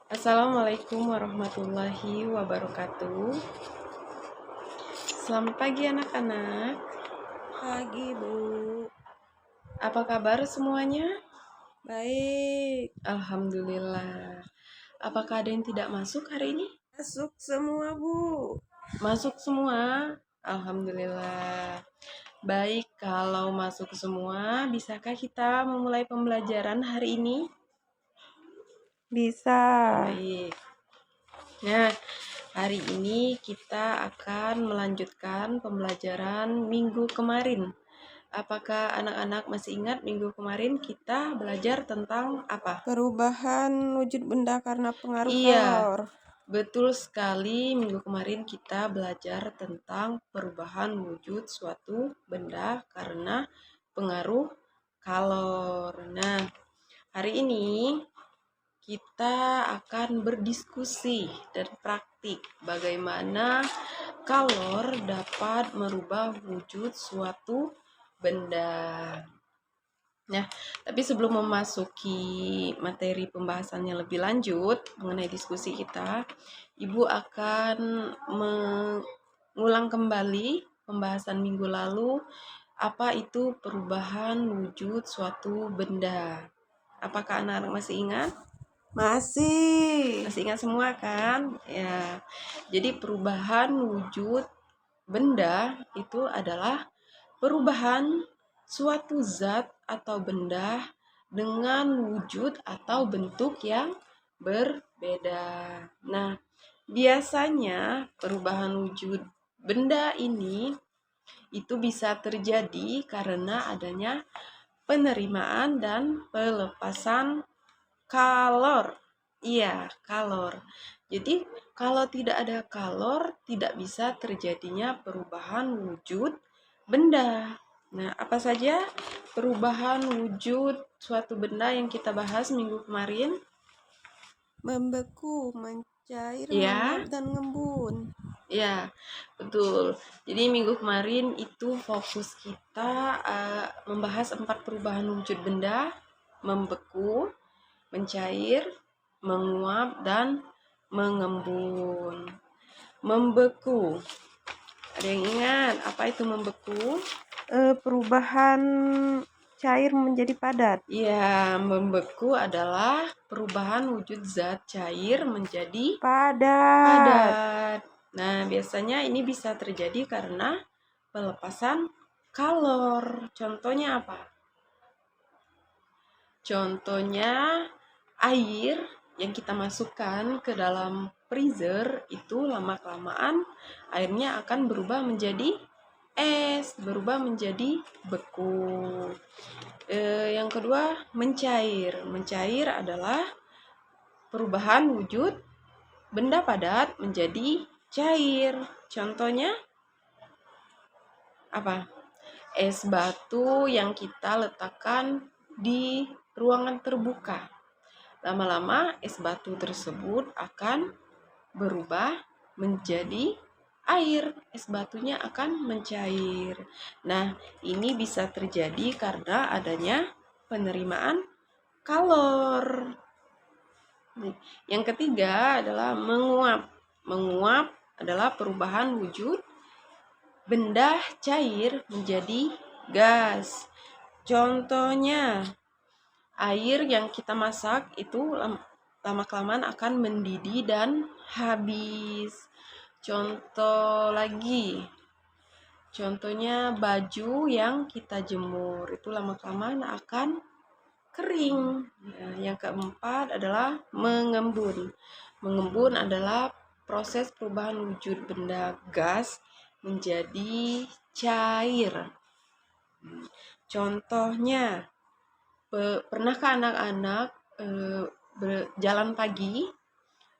Assalamualaikum warahmatullahi wabarakatuh. Selamat pagi anak-anak. Pagi, Bu. Apa kabar semuanya? Baik. Alhamdulillah. Apakah ada yang tidak masuk hari ini? Masuk semua, Bu. Masuk semua. Alhamdulillah. Baik, kalau masuk semua, bisakah kita memulai pembelajaran hari ini? Bisa. Baik. Nah, hari ini kita akan melanjutkan pembelajaran minggu kemarin. Apakah anak-anak masih ingat minggu kemarin kita belajar tentang apa? Perubahan wujud benda karena pengaruh Iya, kalor. betul sekali. Minggu kemarin kita belajar tentang perubahan wujud suatu benda karena pengaruh kalor. Nah, hari ini kita akan berdiskusi dan praktik bagaimana kalor dapat merubah wujud suatu benda. Nah, tapi sebelum memasuki materi pembahasannya lebih lanjut mengenai diskusi kita, Ibu akan mengulang kembali pembahasan minggu lalu, apa itu perubahan wujud suatu benda. Apakah anak-anak masih ingat? Masih. Masih ingat semua kan? Ya. Jadi perubahan wujud benda itu adalah perubahan suatu zat atau benda dengan wujud atau bentuk yang berbeda. Nah, biasanya perubahan wujud benda ini itu bisa terjadi karena adanya penerimaan dan pelepasan kalor. Iya, kalor. Jadi, kalau tidak ada kalor, tidak bisa terjadinya perubahan wujud benda. Nah, apa saja perubahan wujud suatu benda yang kita bahas minggu kemarin? Membeku, mencair, Ya, menguap, dan ngembun. ya, betul. Jadi minggu kemarin itu fokus kita membahas 4 perubahan wujud benda: membeku, mencair, menguap, dan mengembun. Membeku. Ada yang ingat apa itu membeku? Perubahan cair menjadi padat. Ya, membeku adalah perubahan wujud zat cair menjadi Padat. padat. Nah, biasanya ini bisa terjadi karena pelepasan kalor. Contohnya apa? Contohnya air yang kita masukkan ke dalam freezer itu lama-kelamaan airnya akan berubah menjadi es, berubah menjadi beku. Yang kedua, mencair. Mencair adalah perubahan wujud benda padat menjadi cair. Contohnya apa? Es batu yang kita letakkan di ruangan terbuka. Lama-lama es batu tersebut akan berubah menjadi air. Es batunya akan mencair. Nah, ini bisa terjadi karena adanya penerimaan kalor. Yang ketiga adalah menguap. Menguap adalah perubahan wujud benda cair menjadi gas. Contohnya, air yang kita masak itu lama-kelamaan akan mendidih dan habis. Contohnya baju yang kita jemur itu lama-kelamaan akan kering. Yang keempat adalah mengembun. Mengembun adalah proses perubahan wujud benda gas menjadi cair. Contohnya, pernahkah anak-anak berjalan pagi,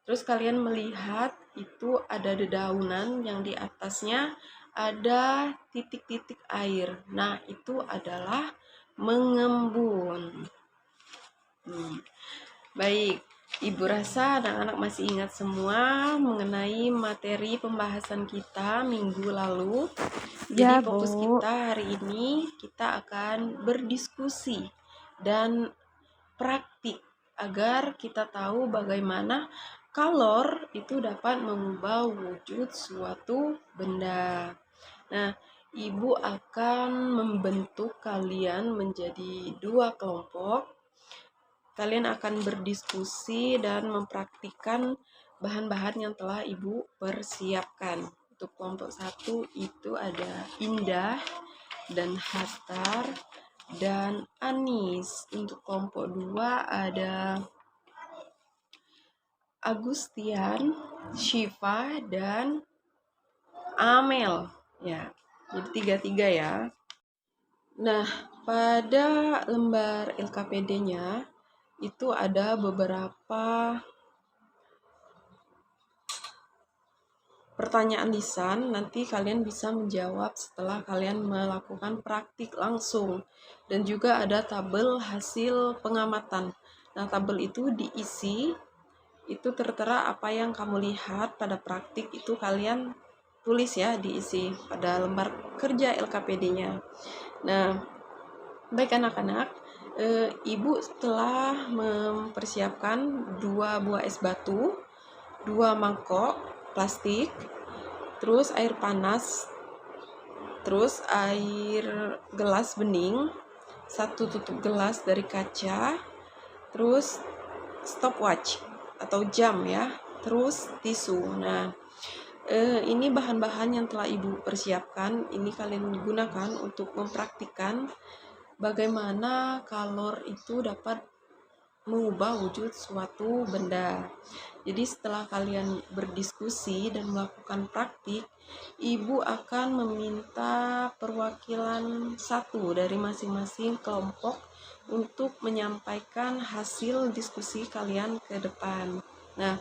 terus kalian melihat itu ada dedaunan yang di atasnya ada titik-titik air. Nah, itu adalah mengembun. Baik, Ibu rasa anak-anak masih ingat semua mengenai materi pembahasan kita minggu lalu. Jadi Ya, fokus Bu. kita hari ini kita akan berdiskusi dan praktik agar kita tahu bagaimana kalor itu dapat mengubah wujud suatu benda. Nah, Ibu akan membentuk kalian menjadi 2 kelompok. Kalian akan berdiskusi dan mempraktikkan bahan-bahan yang telah Ibu persiapkan. Untuk kelompok 1 itu ada Indah dan Hatar dan Anis. Untuk kelompok 2 ada Agustian, Syifa, dan Amel. Ya, jadi 3-3 ya. Nah, pada lembar LKPD-nya itu ada beberapa pertanyaan lisan. Nanti kalian bisa menjawab setelah kalian melakukan praktik langsung. Dan juga ada tabel hasil pengamatan. Nah, tabel itu diisi, itu tertera apa yang kamu lihat pada praktik itu kalian tulis ya, diisi pada lembar kerja LKPD-nya. Nah, baik anak-anak, Ibu telah mempersiapkan 2 buah es batu, 2 mangkok plastik, terus air panas, terus air gelas bening, 1 tutup gelas dari kaca, terus stopwatch atau jam ya, terus tisu. Nah, ini bahan-bahan yang telah Ibu persiapkan. Ini kalian gunakan untuk mempraktikkan bagaimana kalor itu dapat mengubah wujud suatu benda. Jadi setelah kalian berdiskusi dan melakukan praktik, Ibu akan meminta perwakilan 1 dari masing-masing kelompok untuk menyampaikan hasil diskusi kalian ke depan. Nah,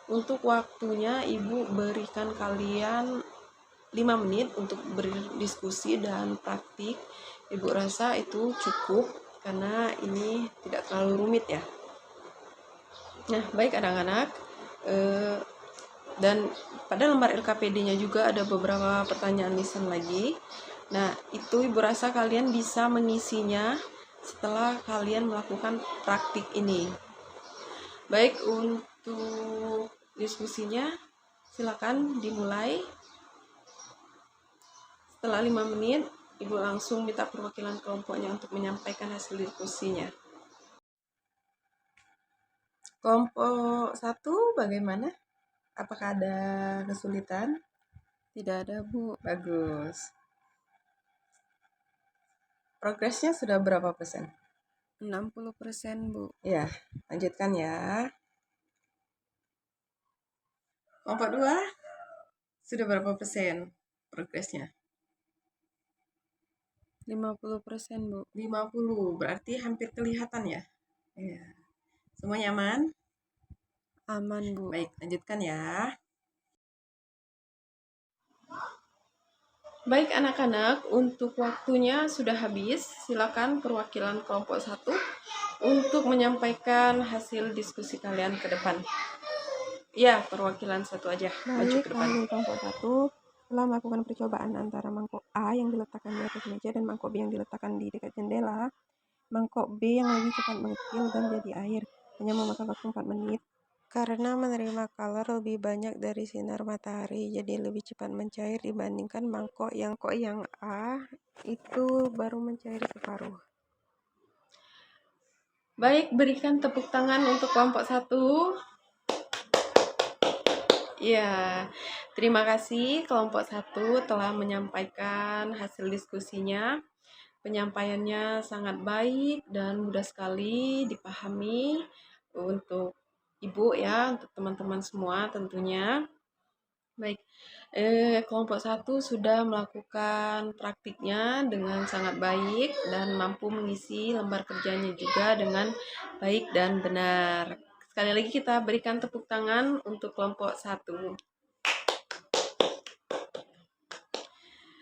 untuk waktunya Ibu berikan kalian 5 menit untuk berdiskusi dan praktik. Ibu rasa itu cukup karena ini tidak terlalu rumit ya. Nah, baik anak-anak, dan pada lembar LKPD-nya juga ada beberapa pertanyaan lisan lagi. Nah, itu Ibu rasa kalian bisa mengisinya setelah kalian melakukan praktik ini. Baik, untuk diskusinya silakan dimulai. Setelah 5 menit, Ibu langsung minta perwakilan kelompoknya untuk menyampaikan hasil diskusinya. Kelompok 1 bagaimana? Apakah ada kesulitan? Tidak ada, Bu. Bagus. Progresnya sudah berapa persen? 60%, Bu. Ya, lanjutkan ya. Kelompok 2 sudah berapa persen progresnya? 50%, Bu. 50, berarti hampir kelihatan ya? Iya. Semua nyaman? Aman, Bu. Baik, lanjutkan ya. Baik anak-anak, untuk waktunya sudah habis. Silakan perwakilan kelompok 1 untuk menyampaikan hasil diskusi kalian ke depan. Ya, perwakilan 1 aja, maju Baik, ke depan. kami kelompok 1 telah melakukan percobaan antara mangkok A yang diletakkan di atas meja dan mangkok B yang diletakkan di dekat jendela. Mangkok B yang lebih cepat mengecil dan jadi air, hanya memakan waktu 4 menit. Karena menerima kalor lebih banyak dari sinar matahari, jadi lebih cepat mencair dibandingkan mangkok yang A itu baru mencair separuh. Baik, berikan tepuk tangan untuk kelompok 1. Ya, terima kasih kelompok 1 telah menyampaikan hasil diskusinya. Penyampaiannya sangat baik dan mudah sekali dipahami untuk Ibu ya, untuk teman-teman semua tentunya. Baik, kelompok 1 sudah melakukan praktiknya dengan sangat baik dan mampu mengisi lembar kerjanya juga dengan baik dan benar. Sekali lagi kita berikan tepuk tangan untuk kelompok 1.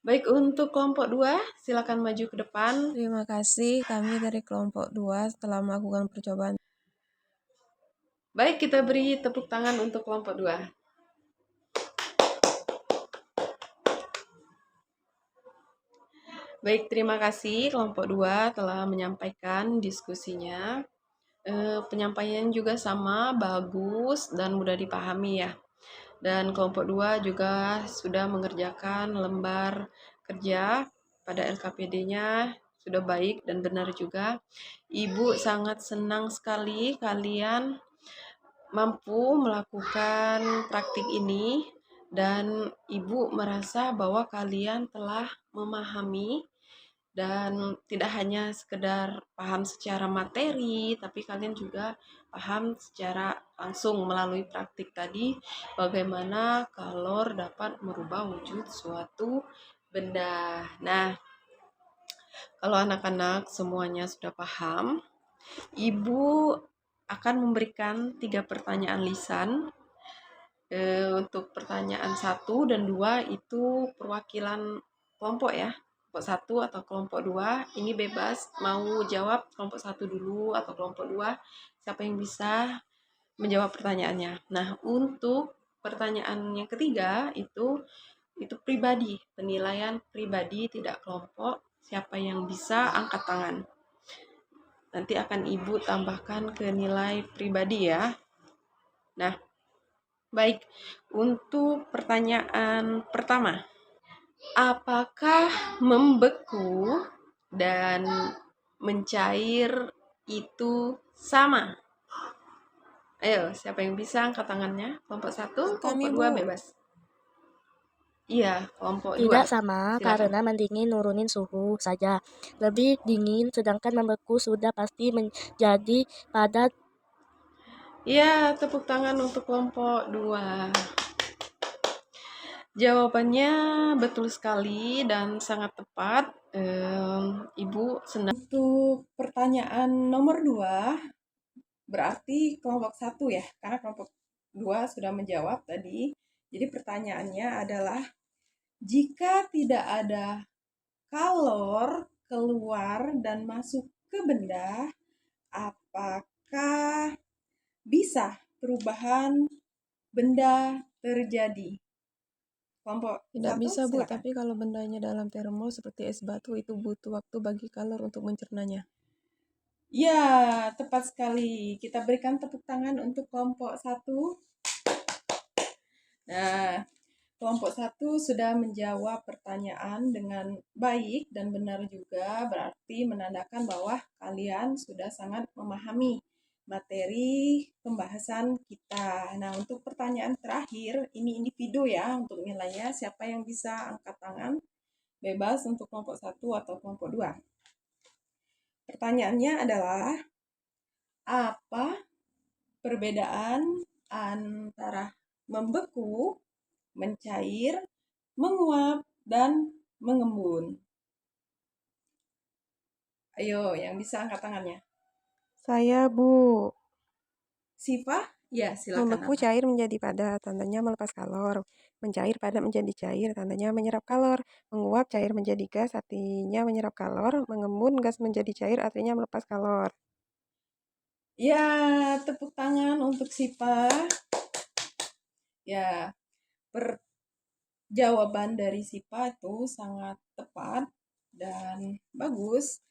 Baik, untuk kelompok 2, silakan maju ke depan. Terima kasih, kami dari kelompok 2 setelah melakukan percobaan. Baik, kita beri tepuk tangan untuk kelompok 2. Baik, terima kasih kelompok 2 telah menyampaikan diskusinya. penyampaian juga sama, bagus dan mudah dipahami ya. Dan kelompok 2 juga sudah mengerjakan lembar kerja pada LKPD-nya, sudah baik dan benar juga. Ibu sangat senang sekali kalian mampu melakukan praktik ini dan Ibu merasa bahwa kalian telah memahami dan tidak hanya sekedar paham secara materi, tapi kalian juga paham secara langsung melalui praktik tadi bagaimana kalor dapat merubah wujud suatu benda. Nah, kalau anak-anak semuanya sudah paham, Ibu akan memberikan 3 pertanyaan lisan. Untuk pertanyaan 1 dan 2 itu perwakilan kelompok ya. Kelompok 1 atau kelompok 2 ini bebas mau jawab kelompok 1 dulu atau kelompok 2. Siapa yang bisa menjawab pertanyaannya. Nah, untuk pertanyaan yang ketiga itu pribadi, penilaian pribadi tidak kelompok. Siapa yang bisa angkat tangan. Nanti akan Ibu tambahkan ke nilai pribadi ya. Nah, baik, untuk pertanyaan pertama, apakah membeku dan mencair itu sama? Ayo, siapa yang bisa angkat tangannya? Kelompok 1, Kami, kelompok 2 Bu. bebas. Iya, kelompok 2. Tidak sama, Silakan. karena mendingin nurunin suhu saja. Lebih dingin, sedangkan membeku sudah pasti menjadi padat. Iya, tepuk tangan untuk kelompok 2. Jawabannya betul sekali dan sangat tepat. Ibu senang. Untuk pertanyaan nomor 2, berarti kelompok 1 ya, karena kelompok 2 sudah menjawab tadi. Jadi pertanyaannya adalah, jika tidak ada kalor keluar dan masuk ke benda, apakah bisa perubahan benda terjadi? Kelompok Tidak 1, bisa, Bu, silakan. tapi kalau bendanya dalam termo seperti es batu itu butuh waktu bagi kalor untuk mencernanya. Ya, tepat sekali. Kita berikan tepuk tangan untuk kelompok 1. Nah, kelompok 1 sudah menjawab pertanyaan dengan baik dan benar juga, berarti menandakan bahwa kalian sudah sangat memahami materi pembahasan kita. Nah, untuk pertanyaan terakhir, ini individu ya untuk nilainya. Siapa yang bisa angkat tangan? Bebas untuk kelompok 1 atau kelompok 2. Pertanyaannya adalah, apa perbedaan antara membeku, mencair, menguap, dan mengembun? Ayo, yang bisa angkat tangannya. Saya, Bu. Siva? Ya, silakan. Membeku Apa? cair menjadi padat, tandanya melepas kalor. Mencair padat menjadi cair, tandanya menyerap kalor. Menguap cair menjadi gas, artinya menyerap kalor. Mengembun gas menjadi cair, artinya melepas kalor. Ya, tepuk tangan untuk Siva. Ya, jawaban dari Siva itu sangat tepat dan bagus.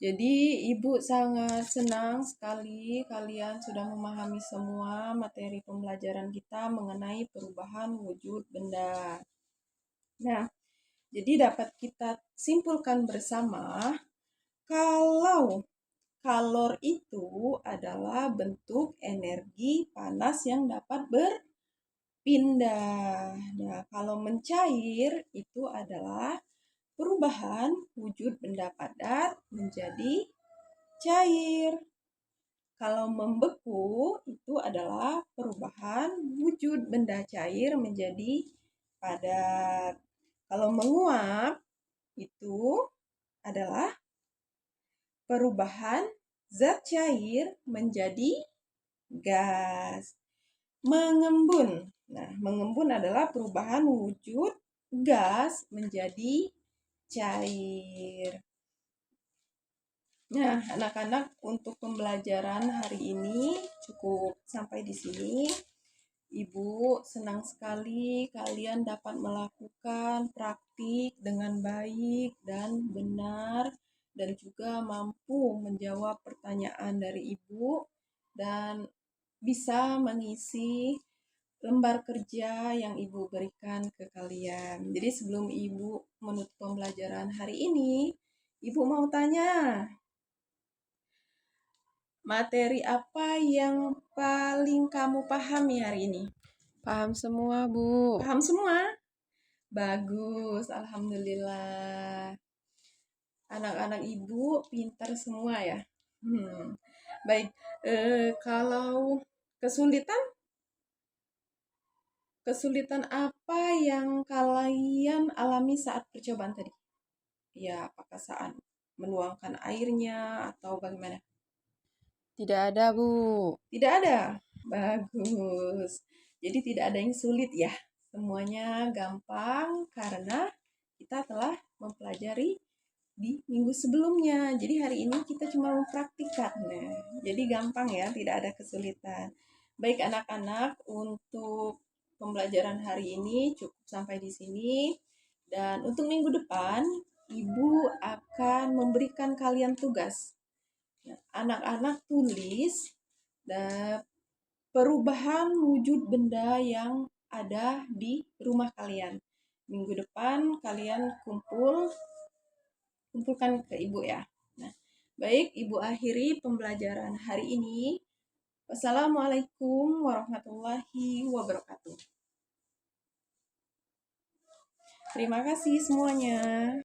Jadi Ibu sangat senang sekali kalian sudah memahami semua materi pembelajaran kita mengenai perubahan wujud benda. Nah, jadi dapat kita simpulkan bersama kalau kalor itu adalah bentuk energi panas yang dapat berpindah. Nah, kalau mencair itu adalah perubahan wujud benda padat menjadi cair. Kalau membeku itu adalah perubahan wujud benda cair menjadi padat. Kalau menguap itu adalah perubahan zat cair menjadi gas. Mengembun. Nah, mengembun adalah perubahan wujud gas menjadi cair. Nah, anak-anak, untuk pembelajaran hari ini cukup sampai di sini. Ibu senang sekali kalian dapat melakukan praktik dengan baik dan benar dan juga mampu menjawab pertanyaan dari ibu dan bisa mengisi lembar kerja yang ibu berikan ke kalian. Jadi sebelum ibu menutup pembelajaran hari ini, ibu mau tanya, materi apa yang paling kamu pahami hari ini? Paham semua, Bu. Paham semua? Bagus, alhamdulillah. Anak-anak ibu pintar semua ya. Baik, kalau kesulitan apa yang kalian alami saat percobaan tadi? Ya, apakah saat menuangkan airnya atau bagaimana? Tidak ada, Bu. Tidak ada. Bagus. Jadi tidak ada yang sulit ya. Semuanya gampang karena kita telah mempelajari di minggu sebelumnya. Jadi hari ini kita cuma mempraktikkan. Nah, jadi gampang ya, tidak ada kesulitan. Baik anak-anak, untuk pembelajaran hari ini cukup sampai di sini. Dan untuk minggu depan, Ibu akan memberikan kalian tugas. Nah, anak-anak tulis dan perubahan wujud benda yang ada di rumah kalian. Minggu depan kalian kumpulkan ke ibu ya. Nah, baik, ibu akhiri pembelajaran hari ini. Wassalamualaikum warahmatullahi wabarakatuh. Terima kasih semuanya.